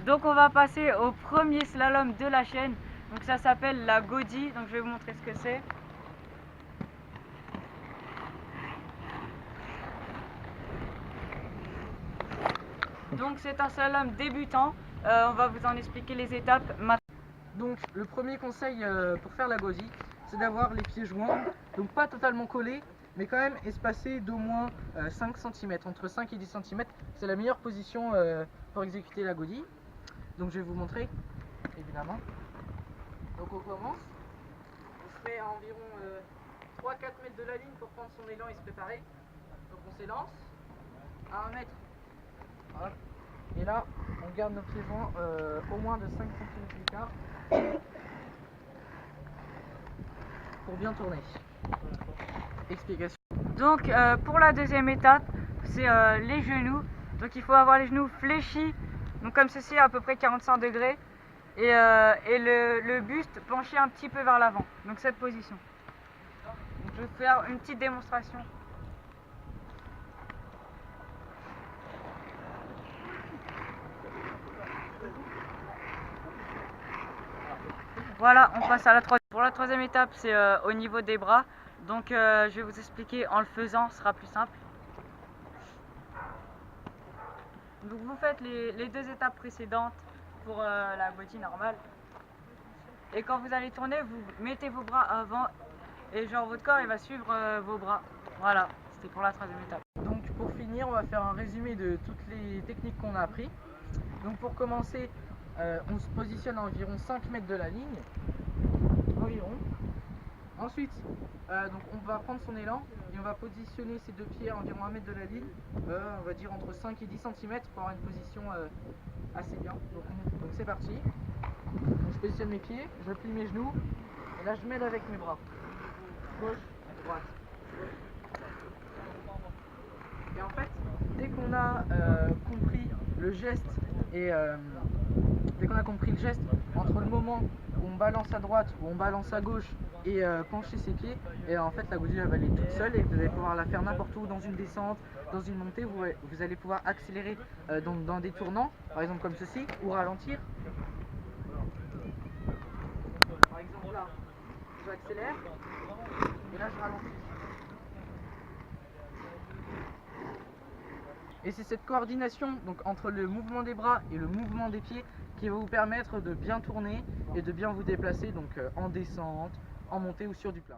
Donc on va passer au premier slalom de la chaîne. Donc ça s'appelle la Gaudi. Donc je vais vous montrer ce que c'est. Donc c'est un slalom débutant. On va vous en expliquer les étapes maintenant. Donc le premier conseil pour faire la Gaudi, c'est d'avoir les pieds joints, donc pas totalement collés, mais quand même espacés d'au moins 5 cm, entre 5 et 10 cm. C'est la meilleure position pour exécuter la Gaudi. Donc je vais vous montrer, évidemment. Donc on commence, on se met à environ 3-4 mètres de la ligne pour prendre son élan et se préparer. Donc on s'élance à 1 mètre. Hop. Et là, on garde nos pieds joints au moins de 5 cm d'écart pour bien tourner. Explication. Donc pour la deuxième étape, c'est les genoux. Donc il faut avoir les genoux fléchis, donc comme ceci à peu près 45 degrés. Et le buste penché un petit peu vers l'avant. Donc cette position. Donc je vais faire une petite démonstration. Voilà, on passe à la troisième. Pour la troisième étape, c'est au niveau des bras. Donc je vais vous expliquer en le faisant, ce sera plus simple. Donc vous faites les deux étapes précédentes pour la Gaudi normale. Et quand vous allez tourner, vous mettez vos bras avant et genre votre corps il va suivre vos bras. Voilà, c'était pour la troisième étape. Donc pour finir, on va faire un résumé de toutes les techniques qu'on a appris. Donc pour commencer, on se positionne à environ 5 mètres de la ligne, environ. Ensuite, donc on va prendre son élan et on va positionner ses deux pieds à environ 1 mètre de la ligne, on va dire entre 5 et 10 cm pour avoir une position assez bien. Donc c'est parti. Donc, je positionne mes pieds, je plie mes genoux et là je m'aide avec mes bras. Gauche, droite. Et en fait, dès qu'on a compris le geste entre le moment où on balance à droite, où on balance à gauche et pencher ses pieds, et en fait la Gaudi va aller toute seule et vous allez pouvoir la faire n'importe où, dans une descente, dans une montée, vous allez pouvoir accélérer dans des tournants, par exemple comme ceci, ou ralentir. Par exemple là, j'accélère et là je ralentis. Et c'est cette coordination donc, entre le mouvement des bras et le mouvement des pieds qui va vous permettre de bien tourner et de bien vous déplacer donc en descente, en montée ou sur du plat.